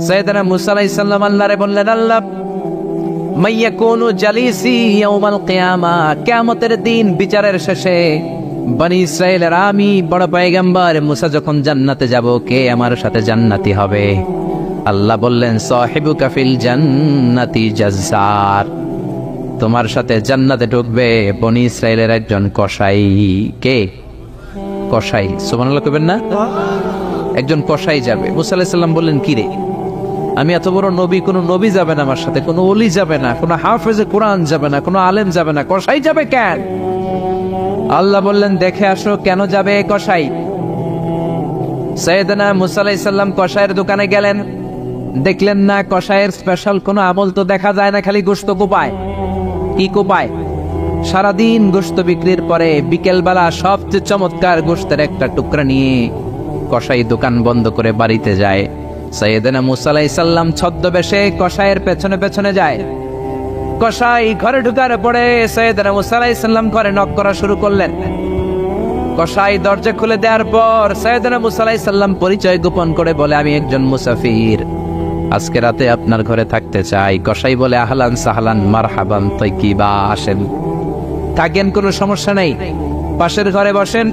সাইয়েদনা মুসা আলাইহিস সালাম আল্লাহরে বললেন, আল্লাহ মাইয়াকুনু জালিসি ইয়াউমাল কিয়ামা, কিয়ামতের দিন বিচারের শেষে বনি ইসরাইলের আমি বড় পয়গম্বর মুসা যখন জান্নাতে যাব, কে আমার সাথে জান্নাতি হবে? আল্লাহ বললেন, সাহিবুকা ফিল জান্নাতি জাজ্জার, তোমার সাথে জান্নাতে ঢুকবে বনি ইসরাইলের একজন কসাই। কে? কসাই। সুবহানাল্লাহ কইবেন না? একজন কসাই যাবে। মুসা আলাইহিস সালাম বললেন, কি রে, আমি এত বড় নবী, কোন নবী যাবে না আমার সাথে, কোন ওলি যাবে না, কোন হাফেজে কোরআন যাবে না, কোন আলেম যাবে না, কসাই যাবে কেন? আল্লাহ বললেন, দেখে আসো কেন যাবে কসাই। সাইয়েদনা মুসা আলাইহিস সালাম কসাইয়ের দোকানে গেলেন, দেখলেন না কসাইয়ের স্পেশাল কোনো আমল তো দেখা যায় না, খালি গোশত কোপায়। কি কোপায়? সারাদিন গোশত বিক্রির পরে বিকেল বেলা সবচেয়ে চমৎকার গোশতের একটা টুকরা নিয়ে কসাই দোকান বন্ধ করে বাড়িতে যায়। সাইয়েদনা মুসা আলাইহিস সালাম ছদ্মবেশে কসাইয়ের পেছনে পেছনে যায়। কসাই ঘরে ঢুকার পরে সাইয়েদনা মুসা আলাইহিস সালাম ঘরে নক করা শুরু করলেন। কসাই দরজা খুলে দেওয়ার পর সাইয়েদনা মুসা আলাইহিস সালাম পরিচয় গোপন করে বলে, আমি একজন মুসাফির, আজকে রাতে আপনার ঘরে থাকতে চাই। কসাই বলে, আহলান সাহলান মারহাবান তাইয়িবা, আসেন থাকেন, কোনো সমস্যা নেই, পাশের ঘরে বসেন,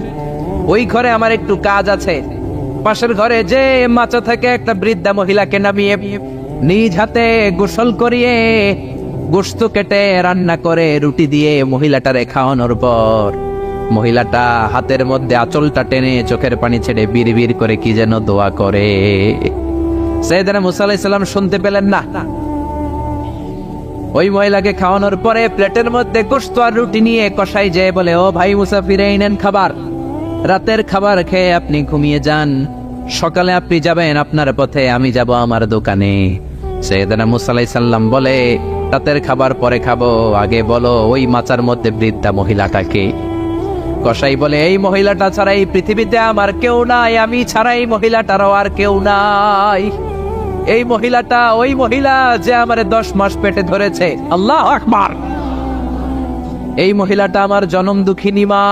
ওই ঘরে আমার একটু কাজ আছে। পাশের ঘরে যে মাচা থেকে একটা বৃদ্ধা মহিলাকে নামিয়ে নিজ হাতে গোসল করিয়ে গোশত কেটে রান্না করে রুটি দিয়ে মহিলাটারে খাওয়ানোর পর মহিলাটা হাতের মধ্যে আঁচলটা টেনে চোখের পানি ছেড়ে বিড়বিড় করে কি যেন দোয়া করে। সাইয়েদনা মুসা আলাইহিস সালাম শুনতে পেলেন না। ওই মহিলাকে খাওয়ানোর পরে প্লেটের মধ্যে গোশত আর রুটি নিয়ে কসাই যেয়ে বলে, ও ভাই মুসাফির, এই নেন খাবার, রাতের খাবার খেয়ে আপনি ঘুমিয়ে যান, সকালে আপনি যাবেন আপনার পথে, আমি যাব আমার দোকানে। সাইয়েদনা মুসা আলাইহিস সালাম বলে, রাতের খাবার পরে খাবো, আগে বলো ওই মাচার মধ্যে বৃদ্ধা মহিলাটাকে। কসাই বলে, এই মহিলাটা ছাড়া এই পৃথিবীতে আমার কেউ নাই, আমি ছাড়া এই মহিলাটারও আর কেউ নাই। এই মহিলাটা ওই মহিলা যে আমারে 10 মাস পেটে ধরেছে। আল্লাহু আকবার। এই মহিলাটা আমার জনম দুঃখিনী মা,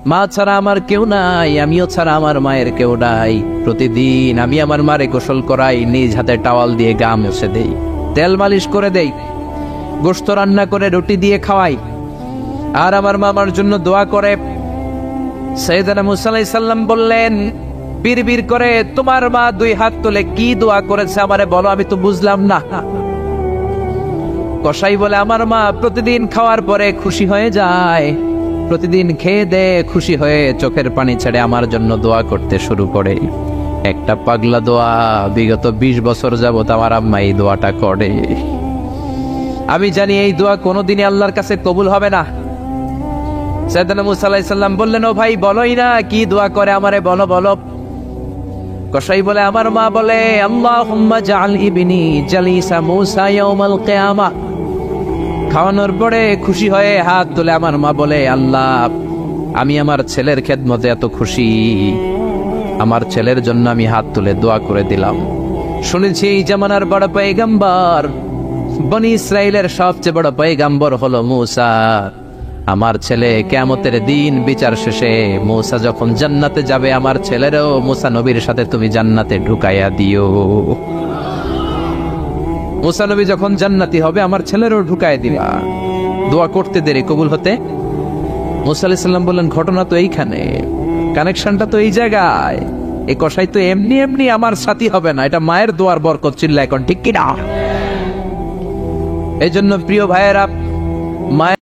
মা ছাড়া আমার কেউ নাই, আমিও ছাড়া আমার মায়ের কেউ নাই। প্রতিদিন আমি আমার মারে গোসল করাই, নিজ হাতে টাওয়াল দিয়ে গা মুছে দেই, তেল মালিশ করে দেই, গোশত রান্না করে রুটি দিয়ে খাওয়াই, আর আমার মা আমার জন্য দোয়া করে। সাইয়েদনা মুসা আলাইহিস সালাম বললেন, বিড়বিড় করে তোমার মা 2 হাত তুলে কি দোয়া করেছে আমারে বলো, আমি তো বুঝলাম না। কসাই বলে, আমার মা প্রতিদিন খাওয়ার পরে খুশি হয়ে যায়, প্রতিদিন খেয়ে দে খুশি হয়ে চোখের পানি ছেড়ে আমার জন্য দোয়া করতে শুরু করে। একটা পাগলা দোয়া, বিগত 20 বছর যাবত আমার আম্মা এই দোয়াটা করে। আমি জানি এই দোয়া কোনোদিনই আল্লাহর কাছে কবুল হবে না। সাইয়েদনা মুসা আলাইহিস সালাম বললেন, ও ভাই বলোই না কি দোয়া করে, আমারে বলো বলো। কসাই বলে, আমার মা বলে, আল্লাহুম্মা জাআল ইবনি জালিসা মুসা ইয়াউমাল কিয়ামা। খাওয়ানোর পরে খুশি হয়ে হাত তুলে আমার মা বলে, আল্লাহ আমি আমার ছেলের খেদমতে এত খুশি, আমার ছেলের জন্য আমি হাত তুলে দোয়া করে দিলাম। শুনেছি এই জামানার বড় পয়গম্বর, বনি ইসরাইলের সবচেয়ে বড় পয়গম্বর হলো মুসা। আমার ছেলে কিয়ামতের দিন বিচার শেষে মুসা যখন জান্নাতে যাবে, আমার ছেলেরও মুসা নবীর সাথে তুমি জান্নাতে ঢুকাইয়া দিও। মুসা নবী যখন জান্নাতি হবে, আমার ছেলেরও ঢুকাইয়া দিবা। দোয়া করতে দেরি, কবুল হতে। মুসা আলাইহিস সালাম বললেন, ঘটনা তো এইখানে, কানেকশনটা তো এই জায়গায়। এই কসাই তো এমনি এমনি আমার সাথী হবে না, এটা মায়ের দোয়ার বরকত। চিল্লা এখন ঠিক কিনা? এই জন্য প্রিয় ভাইয়েরা, মায়ের